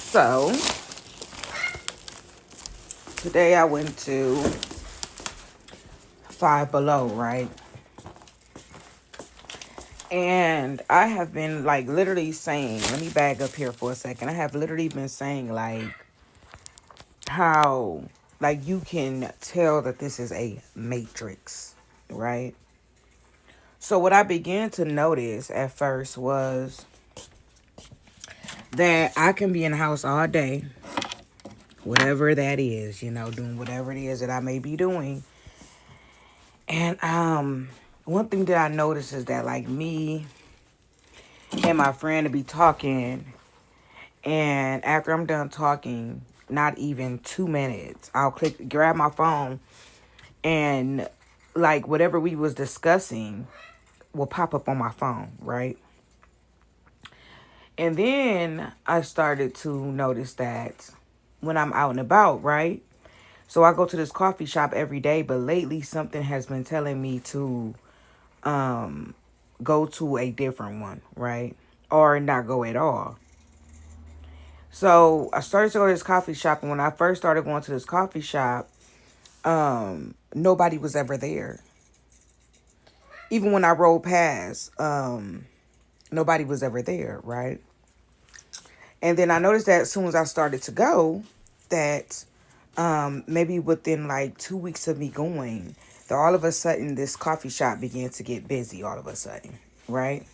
So, today I went to Five Below, right? And I have been like literally saying, let me back up here for a second. I have literally been saying like how like you can tell that this is a matrix, right? So what I began to notice at first was that I can be in the house all day, whatever that is, doing whatever it is that I may be doing. And one thing that I noticed is that like me and my friend to be talking, and after I'm done talking, not even 2 minutes, I'll grab my phone, and like whatever we was discussing will pop up on my phone, right? And then I started to notice that when I'm out and about, right? So I go to this coffee shop every day, but lately something has been telling me to go to a different one, right? Or not go at all. So I started to go to this coffee shop, and when I first started going to this coffee shop, nobody was ever there. Even when I rode past, nobody was ever there, right? And then I noticed that as soon as I started to go, that maybe within like 2 weeks of me going, that all of a sudden this coffee shop began to get busy all of a sudden, right?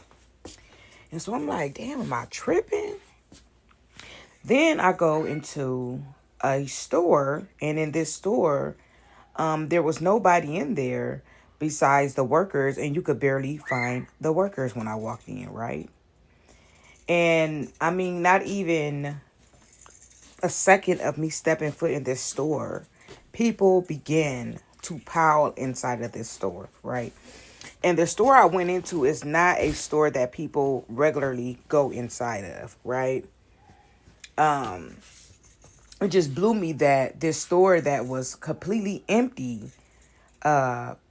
And so I'm like, damn, am I tripping? Then I go into a store, and in this store, there was nobody in there besides the workers, and you could barely find the workers when I walked in, right? And I mean, not even a second of me stepping foot in this store, people began to pile inside of this store, right? And the store I went into is not a store that people regularly go inside of, right? It just blew me that this store that was completely empty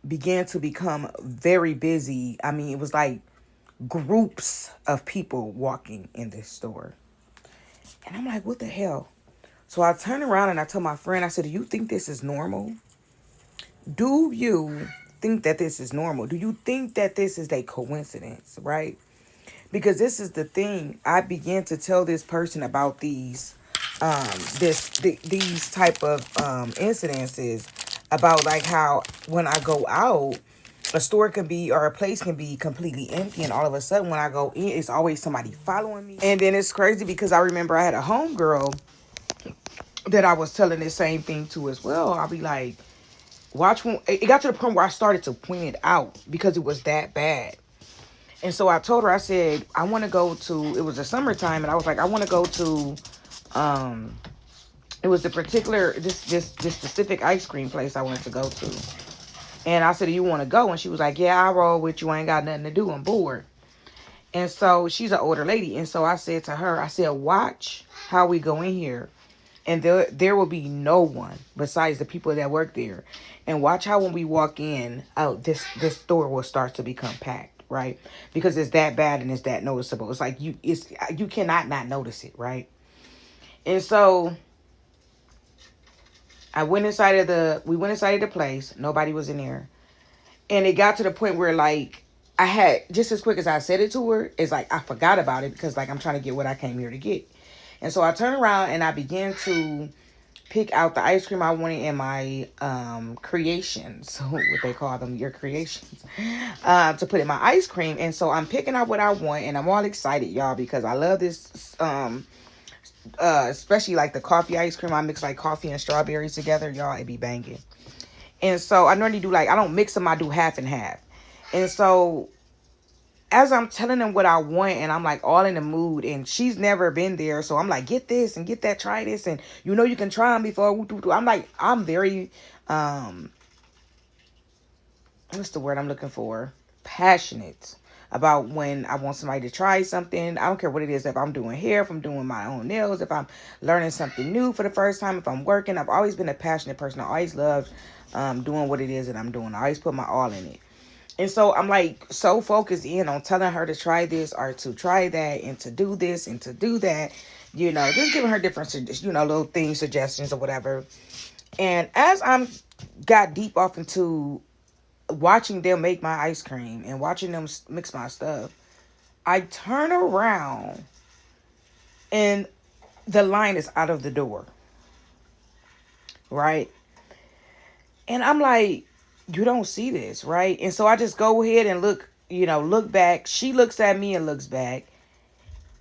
began to become very busy. I mean, it was like groups of people walking in this store. And I'm like, what the hell? So I turned around and I told my friend, I said, do you think this is normal? Do you think that this is normal? Do you think that this is a coincidence, right? Because this is the thing. I began to tell this person about these these type of incidences about like how when I go out, a store can be or a place can be completely empty, and all of a sudden when I go in, it's always somebody following me. And then it's crazy because I remember I had a homegirl that I was telling the same thing to as well. I'll be like, watch when it got to the point where I started to point it out because it was that bad. And so I told her, I said, I want to go to, it was the summertime, and I was like, I want to go to, it was the particular, this specific ice cream place I wanted to go to. And I said, do you want to go? And she was like, yeah, I'll roll with you. I ain't got nothing to do. I'm bored. And so she's an older lady. And so I said to her, I said, watch how we go in here. And there will be no one besides the people that work there. And watch how when we walk in, this store will start to become packed, right? Because it's that bad and it's that noticeable. It's like you cannot not notice it, right? And so we went inside of the place. Nobody was in there. And it got to the point where like I had, just as quick as I said it to her, it's like I forgot about it because like I'm trying to get what I came here to get. And so I turned around and I began to pick out the ice cream I wanted in my creations, what they call them, your creations, to put in my ice cream. And so I'm picking out what I want, and I'm all excited, y'all, because I love this, especially like the coffee ice cream. I mix like coffee and strawberries together, y'all, it be banging. And so I normally do like, I don't mix them, I do half and half. And so as I'm telling them what I want, and I'm like all in the mood, and she's never been there, so I'm like, get this and get that, try this, and you can try them before. I'm like, I'm very, what's the word I'm looking for? Passionate about when I want somebody to try something. I don't care what it is. If I'm doing hair, if I'm doing my own nails, if I'm learning something new for the first time, if I'm working, I've always been a passionate person. I always loved doing what it is that I'm doing. I always put my all in it. And so I'm like so focused in on telling her to try this or to try that and to do this and to do that, just giving her different, little things, suggestions or whatever. And as I'm got deep off into watching them make my ice cream and watching them mix my stuff, I turn around and the line is out of the door. Right? And I'm like, you don't see this, right? And so I just go ahead and look back. She looks at me and looks back.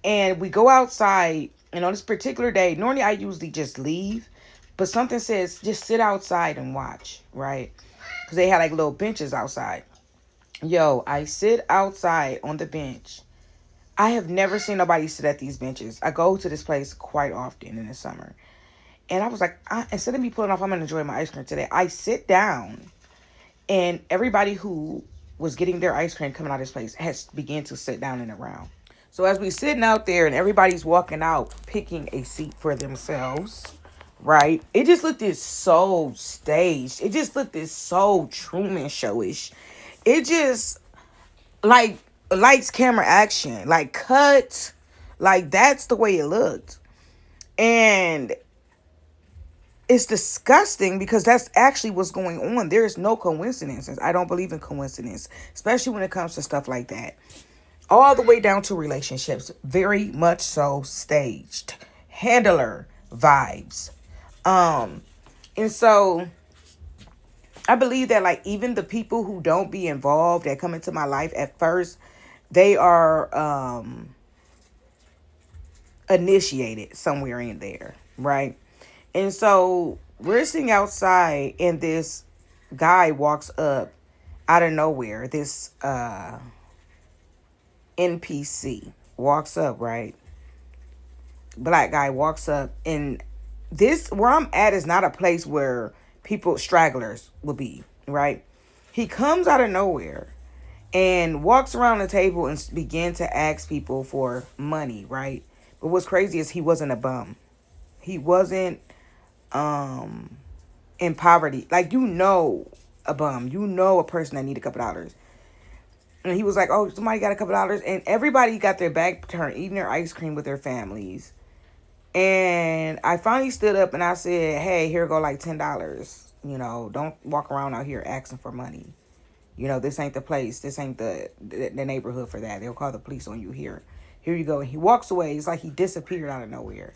And we go outside. And on this particular day, normally I usually just leave. But something says, just sit outside and watch, right? Because they had like little benches outside. Yo, I sit outside on the bench. I have never seen nobody sit at these benches. I go to this place quite often in the summer. And I was like, instead of me pulling off, I'm going to enjoy my ice cream today. I sit down, and everybody who was getting their ice cream coming out of this place has began to sit down and around. So as we sitting out there and everybody's walking out, picking a seat for themselves, right? It just looked so staged. It just looked so Truman Showish. It just like lights, camera, action, like cut, like that's the way it looked. And it's disgusting because that's actually what's going on. There is no coincidences. I don't believe in coincidence, especially when it comes to stuff like that. All the way down to relationships, very much so staged. Handler vibes. And so I believe that like even the people who don't be involved that come into my life at first, they are initiated somewhere in there, right? And so we're sitting outside and this guy walks up out of nowhere. This NPC walks up, right? Black guy walks up, and this where I'm at is not a place where stragglers will be, right? He comes out of nowhere and walks around the table and begin to ask people for money, right? But what's crazy is he wasn't a bum. He wasn't in poverty. Like, a bum. A person that need a couple dollars. And he was like, oh, somebody got a couple dollars. And everybody got their back turned, eating their ice cream with their families. And I finally stood up and I said, hey, here go like $10. Don't walk around out here asking for money. This ain't the place. This ain't the neighborhood for that. They'll call the police on you here. Here you go. And he walks away. It's like he disappeared out of nowhere.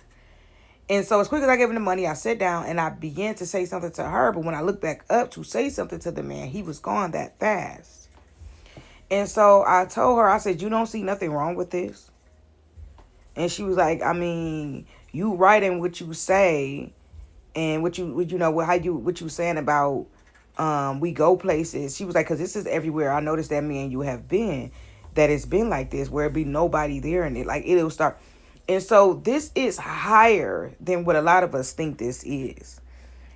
And so as quick as I gave him the money, I sat down and I began to say something to her. But when I looked back up to say something to the man, he was gone that fast. And so I told her, I said, you don't see nothing wrong with this? And she was like, I mean, you right in what you say and what you saying about we go places. She was like, because this is everywhere. I noticed that me and you have been, that it's been like this, where it be nobody there and it'll start. And so this is higher than what a lot of us think this is.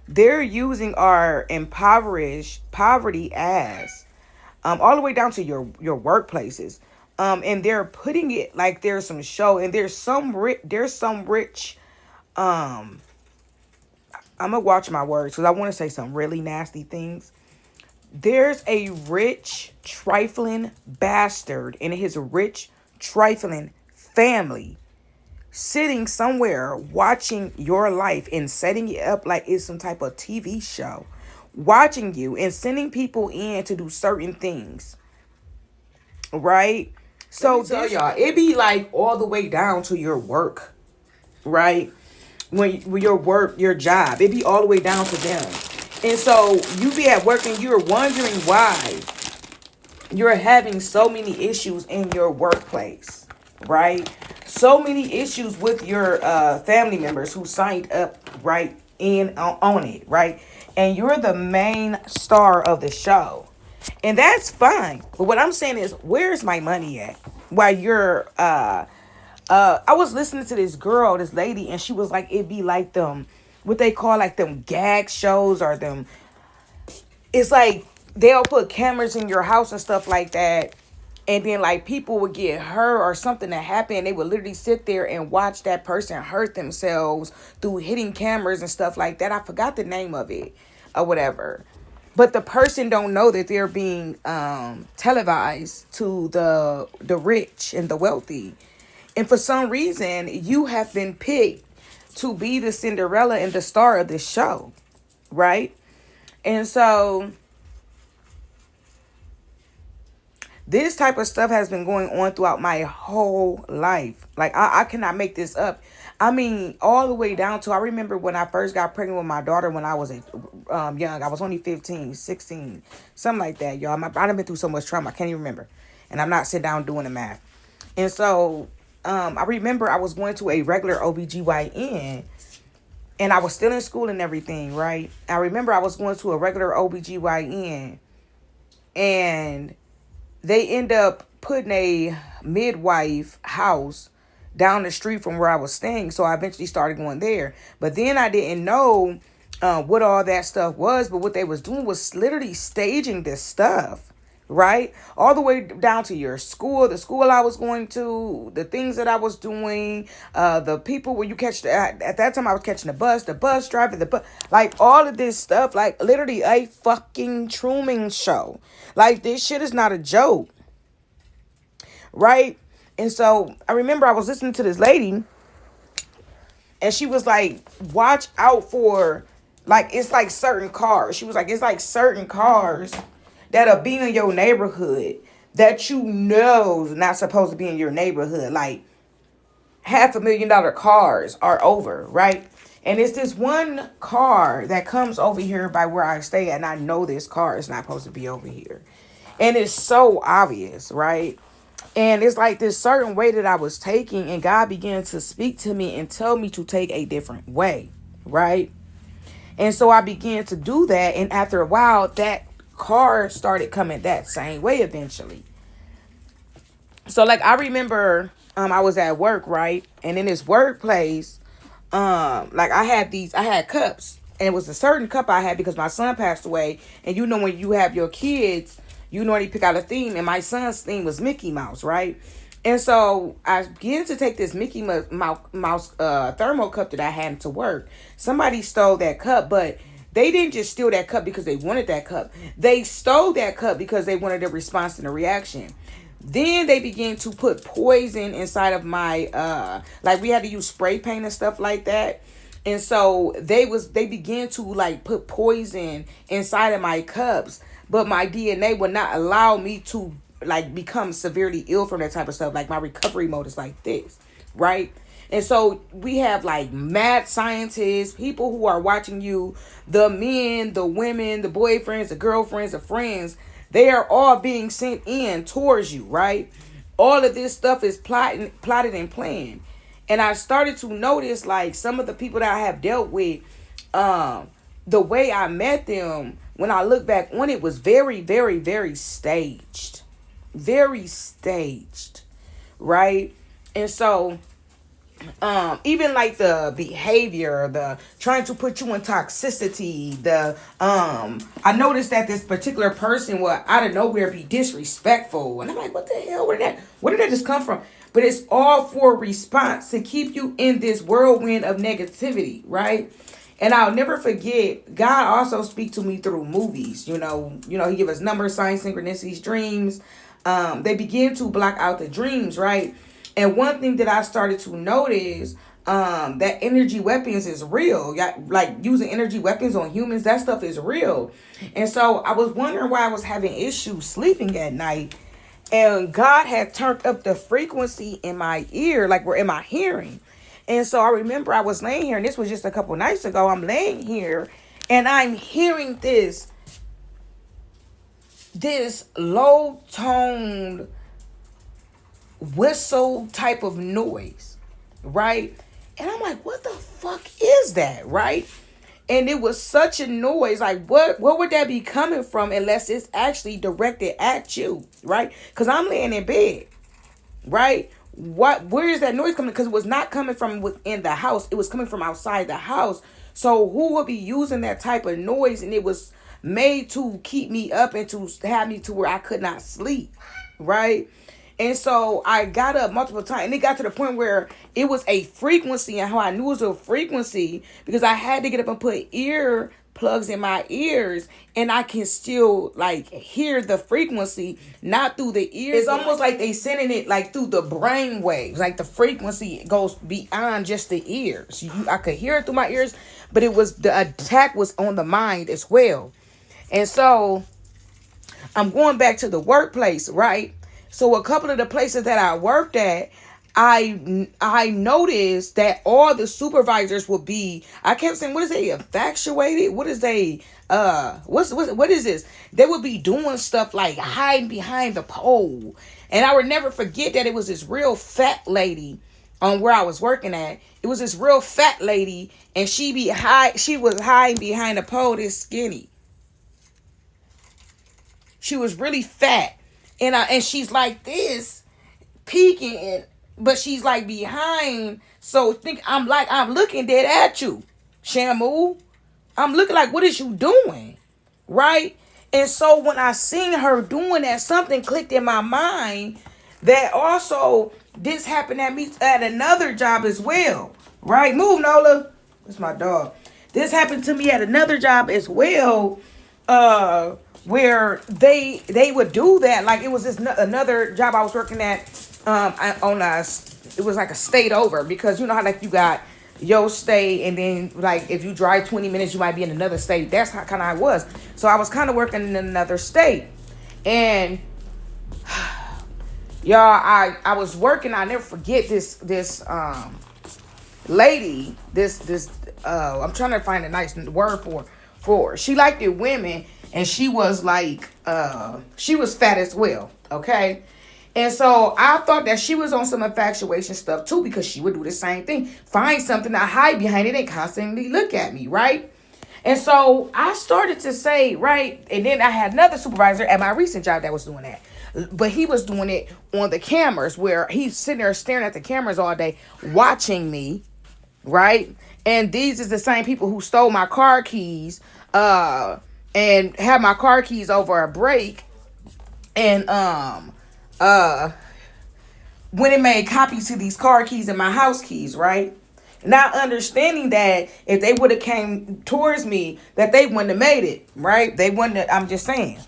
They're using our impoverished poverty as all the way down to your workplaces. And they're putting it like there's some show and there's some rich. I'm gonna watch my words because I want to say some really nasty things. There's a rich trifling bastard and his rich trifling family sitting somewhere watching your life and setting it up like it's some type of TV show, watching you and sending people in to do certain things, right? So tell y'all, it be like all the way down to your work, right? When your work, your job, it be all the way down to them. And so you be at work and you're wondering why you're having so many issues in your workplace, right? So many issues with your family members who signed up right in on it, right? And you're the main star of the show. And that's fine. But what I'm saying is, where's my money at? While you're I was listening to this lady, and she was like, it'd be like them, what they call like them gag shows or them. It's like they'll put cameras in your house and stuff like that. And then like people would get hurt or something that happened. They would literally sit there and watch that person hurt themselves through hitting cameras and stuff like that. I forgot the name of it or whatever. but the person don't know that they're being televised to the rich and the wealthy. And for some reason, you have been picked to be the Cinderella and the star of this show, right? And so this type of stuff has been going on throughout my whole life. Like, I cannot make this up. I mean, all the way down to, I remember when I first got pregnant with my daughter when I was young. I was only 15, 16, something like that, y'all. I've been through so much trauma, I can't even remember. And I'm not sitting down doing the math. And so I remember I was going to a regular OBGYN, and I was still in school and everything, right? I remember I was going to a regular OBGYN, and they end up putting a midwife house down the street from where I was staying. So I eventually started going there. But then I didn't know what all that stuff was. But what they was doing was literally staging this stuff, right? All the way down to your school, the school I was going to, the things that I was doing, the people where you catch, at that time I was catching the bus driver, like all of this stuff, like literally a fucking Truman Show. Like, this shit is not a joke, right? And so I remember I was listening to this lady, and she was like, watch out for, like, it's like certain cars. She was like, it's like certain cars that'll be in your neighborhood that you know is not supposed to be in your neighborhood. Like, $500,000 cars are over, right? And it's this one car that comes over here by where I stay, and I know this car is not supposed to be over here. And it's so obvious, right? And it's like this certain way that I was taking, and God began to speak to me and tell me to take a different way, right? And so I began to do that, and after a while, that car started coming that same way eventually. So, like, I remember I was at work, right? And in this workplace, like, I had cups, and it was a certain cup I had because my son passed away. And you know, when you have your kids, you normally pick out a theme, and my son's theme was Mickey Mouse, right? And so I began to take this Mickey Mouse thermal cup that I had to work. Somebody stole that cup, but they didn't just steal that cup because they wanted that cup. They stole that cup because they wanted a response and a reaction. Then they began to put poison inside of my like, we had to use spray paint and stuff like that. And so they began to, like, put poison inside of my cups, but my DNA would not allow me to, like, become severely ill from that type of stuff. Like, my recovery mode is like this, right? And so we have, like, mad scientists, people who are watching you, the men, the women, the boyfriends, the girlfriends, the friends. They are all being sent in towards you, right? All of this stuff is plotted and planned. And I started to notice, like, some of the people that I have dealt with, the way I met them, when I look back on it, was very, very, very staged. Very staged, right? And so even like the behavior, the trying to put you in toxicity, I noticed that this particular person would out of nowhere be disrespectful, and I'm like, what the hell, where did that just come from? But it's all for response to keep you in this whirlwind of negativity, right? And I'll never forget, God also speak to me through movies. You know, he give us numbers, signs, synchronicities, dreams. They begin to block out the dreams, right? And one thing that I started to notice, that energy weapons is real. Like, using energy weapons on humans, that stuff is real. And so I was wondering why I was having issues sleeping at night. And God had turned up the frequency in my ear, like, we're in my hearing. And so I remember I was laying here, and this was just a couple nights ago. I'm laying here, and I'm hearing this low-toned whistle type of noise, right? And I'm like, what the fuck is that, right? And it was such a noise. Like, what would that be coming from unless it's actually directed at you, right? Because I'm laying in bed, right? Where is that noise coming? Because it was not coming from within the house. It was coming from outside the house. So who would be using that type of noise? And it was made to keep me up and to have me to where I could not sleep, right? And so I got up multiple times, and it got to the point where it was a frequency, and how I knew it was a frequency because I had to get up and put ear plugs in my ears, and I can still like hear the frequency, not through the ears. It's almost like they sending it like through the brain waves. Like the frequency goes beyond just the ears. I could hear it through my ears, but it was the attack was on the mind as well. And so I'm going back to the workplace, right? So a couple of the places that I worked at, I noticed that all the supervisors would be, I kept saying, what is they infatuated? What is they what is this? They would be doing stuff like hiding behind the pole. And I would never forget that it was this real fat lady on where I was working at. It was this real fat lady, and she was hiding behind the pole, this skinny. She was really fat. And she's like this, peeking, but she's like behind. So I'm looking dead at you, Shamu. I'm looking like, what is you doing? Right? And so when I seen her doing that, something clicked in my mind that also this happened at me at another job as well. Right? Move, Nola. That's my dog. This happened to me at another job as well. Where they would do that. Like it was this another job I was working at it was like a state over, because you know how like you got your state, and then like if you drive 20 minutes you might be in another state. That's how kind of I was. So I was kind of working in another state, and y'all, I was working. I never forget this lady, this I'm trying to find a nice word for she liked it women, and she was like she was fat as well, okay? And so I thought that she was on some infatuation stuff too, because she would do the same thing, find something to hide behind it and constantly look at me, right? And so I started to say, right, and then I had another supervisor at my recent job that was doing that, but he was doing it on the cameras, where he's sitting there staring at the cameras all day watching me, right? And these is the same people who stole my car keys and had my car keys over a break, and when it made copies to these car keys and my house keys, right? Not understanding that if they would have came towards me, that they wouldn't have made it, right? They wouldn't have, I'm just saying.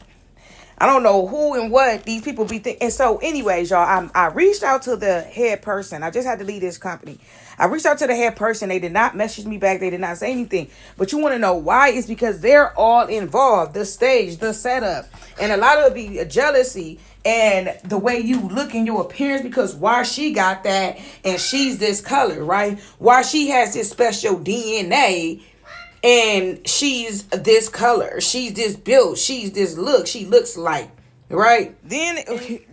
I don't know who and what these people be thinking. And so anyways, y'all, I reached out to the head person. I just had to leave this company. I reached out to the head person. They did not message me back. They did not say anything. But you want to know why? It's because they're all involved. The stage, the setup. And a lot of it be jealousy and the way you look in your appearance, because why she got that and she's this color, right? Why she has this special DNA and she's this color, she's this build, she's this look, she looks like, right? Then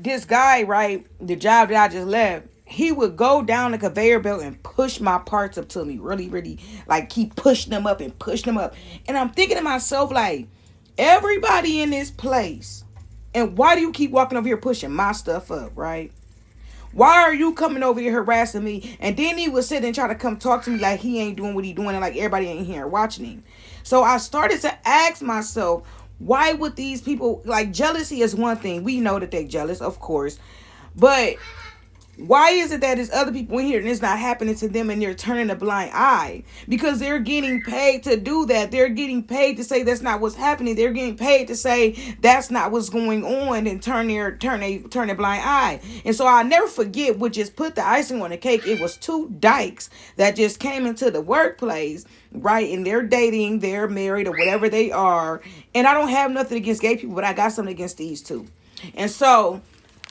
this guy, right, the job that I just left, he would go down the conveyor belt and push my parts up to me, really, really, like keep pushing them up and pushing them up. And I'm thinking to myself, like, everybody in this place, and why do you keep walking over here pushing my stuff up, right? Why are you coming over here harassing me? And then he would sit and try to come talk to me like he ain't doing what he doing, and like everybody ain't here watching him. So I started to ask myself, why would these people, like, jealousy is one thing. We know that they're jealous, of course. But why is it that there's other people in here and it's not happening to them and they're turning a blind eye? Because they're getting paid to do that. They're getting paid to say that's not what's happening. They're getting paid to say that's not what's going on and turn a blind eye. And so I'll never forget what just put the icing on the cake. It was two dykes that just came into the workplace, right? And they're dating, they're married, or whatever they are. And I don't have nothing against gay people, but I got something against these two. And so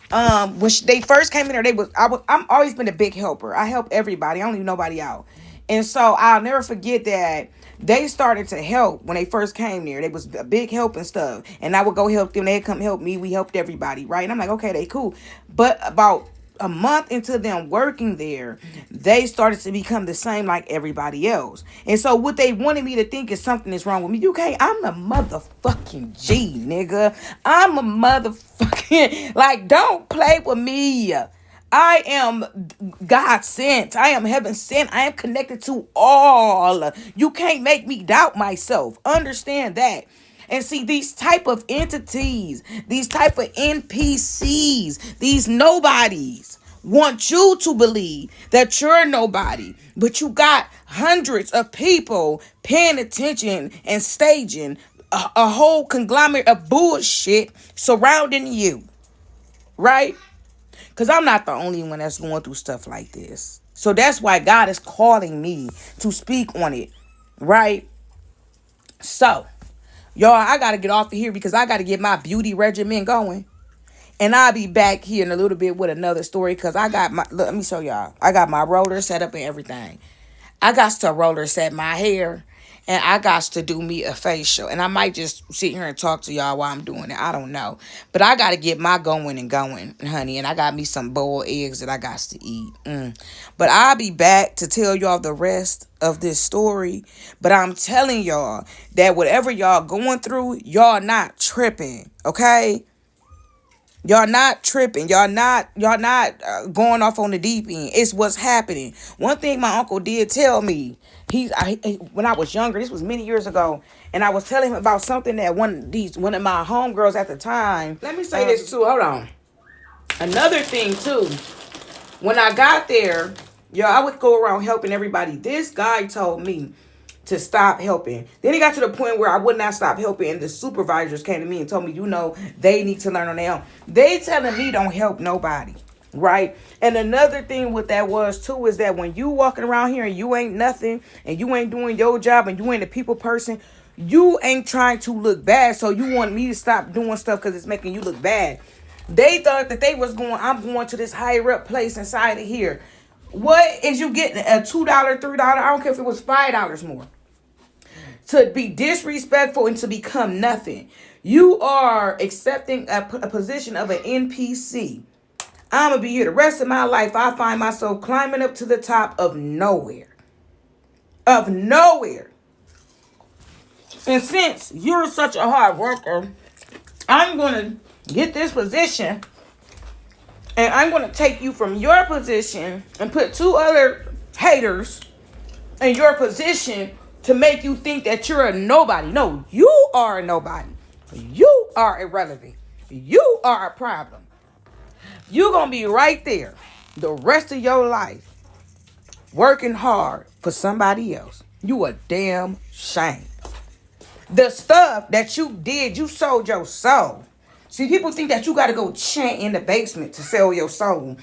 when they first came in there, I'm always been a big helper. I help everybody. I don't leave nobody out. And so I'll never forget that they started to help when they first came there. They was a big help and stuff. And I would go help them. They'd come help me. We helped everybody, right? And I'm like, okay, they cool. But about a month into them working there, they started to become the same like everybody else. And so what they wanted me to think is something is wrong with me. I'm a motherfucking G, nigga. I'm a motherfucking, like, don't play with me. I am God sent. I am heaven sent. I am connected to all. You can't make me doubt myself. Understand that. And see, these type of entities, these type of NPCs, these nobodies want you to believe that you're nobody, but you got hundreds of people paying attention and staging a whole conglomerate of bullshit surrounding you, right? Because I'm not the only one that's going through stuff like this. So that's why God is calling me to speak on it, right? So, y'all, I got to get off of here because I got to get my beauty regimen going. And I'll be back here in a little bit with another story because I got my, let me show y'all. I got my roller set up and everything. I got to roller set my hair and I got to do me a facial. And I might just sit here and talk to y'all while I'm doing it. I don't know. But I got to get my going, honey. And I got me some boiled eggs that I got to eat. But I'll be back to tell y'all the rest of this story. But I'm telling y'all that whatever y'all going through, y'all not tripping, okay? Y'all not tripping. Y'all not going off on the deep end. It's what's happening. One thing my uncle did tell me, when I was younger, this was many years ago, and I was telling him about something that one of my homegirls at the time. Let me say this too. Hold on. Another thing too. When I got there, I would go around helping everybody. This guy told me to stop helping. Then it got to the point where I would not stop helping, and the supervisors came to me and told me, they need to learn on their own. They telling me don't help nobody, right? And another thing with that was too is that when you walking around here and you ain't nothing and you ain't doing your job and you ain't a people person, you ain't trying to look bad. So you want me to stop doing stuff because it's making you look bad. They thought that I'm going to this higher up place inside of here. What is you getting? A $2, $3? I don't care if it was $5 more. To be disrespectful and to become nothing. You are accepting a position of an NPC. I'm going to be here the rest of my life. I find myself climbing up to the top of nowhere. Of nowhere. And since you're such a hard worker, I'm going to get this position. And I'm going to take you from your position and put 2 other haters in your position to make you think that you're a nobody. No, you are a nobody. You are irrelevant. You are a problem. You're going to be right there the rest of your life working hard for somebody else. You a damn shame. The stuff that you did, you sold your soul. See, people think that you got to go chant in the basement to sell your soul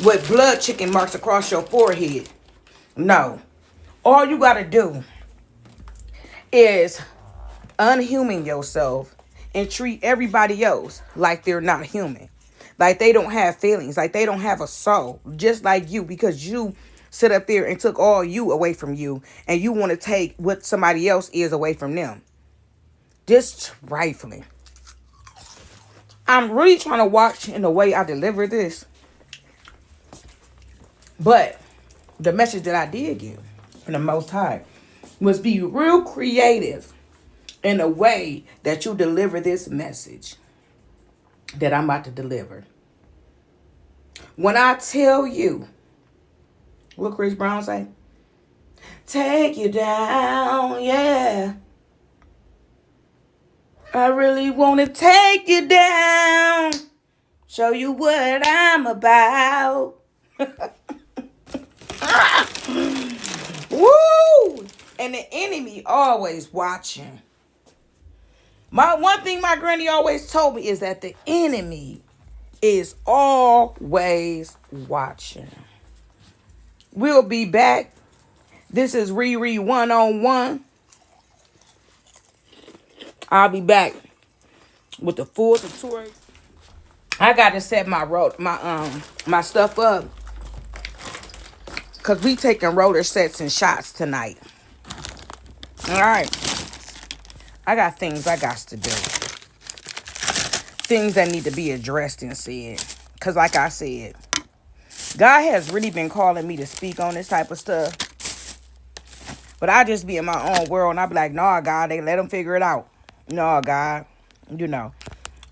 with blood chicken marks across your forehead. No. All you got to do is unhuman yourself and treat everybody else like they're not human. Like they don't have feelings. Like they don't have a soul. Just like you, because you sit up there and took all you away from you. And you want to take what somebody else is away from them. Just trifling. I'm really trying to watch in the way I deliver this. But the message that I did give from the Most High was be real creative in the way that you deliver this message that I'm about to deliver. When I tell you, what Chris Brown say? Take you down, yeah. I really want to take you down. Show you what I'm about. Woo! And the enemy always watching. One thing my granny always told me is that the enemy is always watching. We'll be back. This is Riri 101. I'll be back with the full tutorial. I gotta set my stuff up. Cause we taking roller sets and shots tonight. Alright. I got things I got to do. Things that need to be addressed and said. Cause like I said, God has really been calling me to speak on this type of stuff. But I just be in my own world and I be like, nah, God, they let them figure it out. No, God,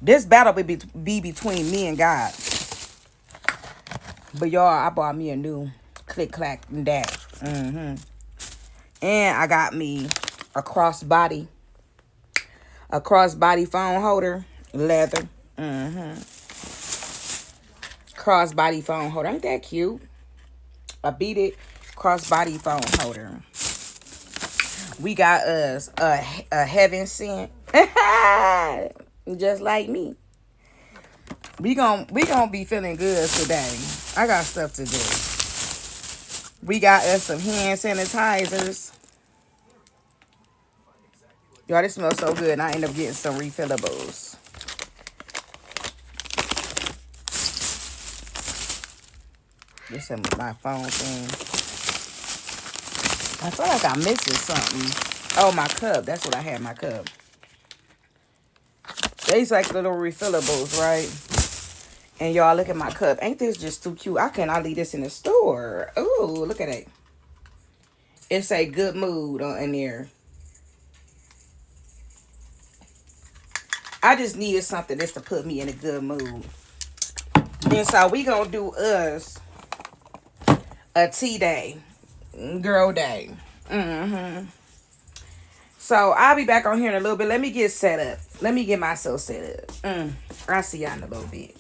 this battle be between me and God. But y'all, I bought me a new click clack and dash. And I got me a crossbody phone holder, leather. crossbody phone holder. Ain't that cute? A beaded crossbody phone holder. We got us a heaven sent. Just like me. We gon' be feeling good today. I got stuff to do. We got us some hand sanitizers. Y'all, this smells so good. And I end up getting some refillables. This is my phone thing. I feel like I'm missing something. Oh, my cup. That's what I had, my cup. These like little refillables, right? And y'all, look at my cup. Ain't this just too cute? I cannot leave this in the store. Ooh, look at it. It's a good mood in there. I just needed something just to put me in a good mood. And so we gonna do us a tea day. Girl day. So I'll be back on here in a little bit. Let me get set up. Let me get myself set up. I'll see y'all in a little bit.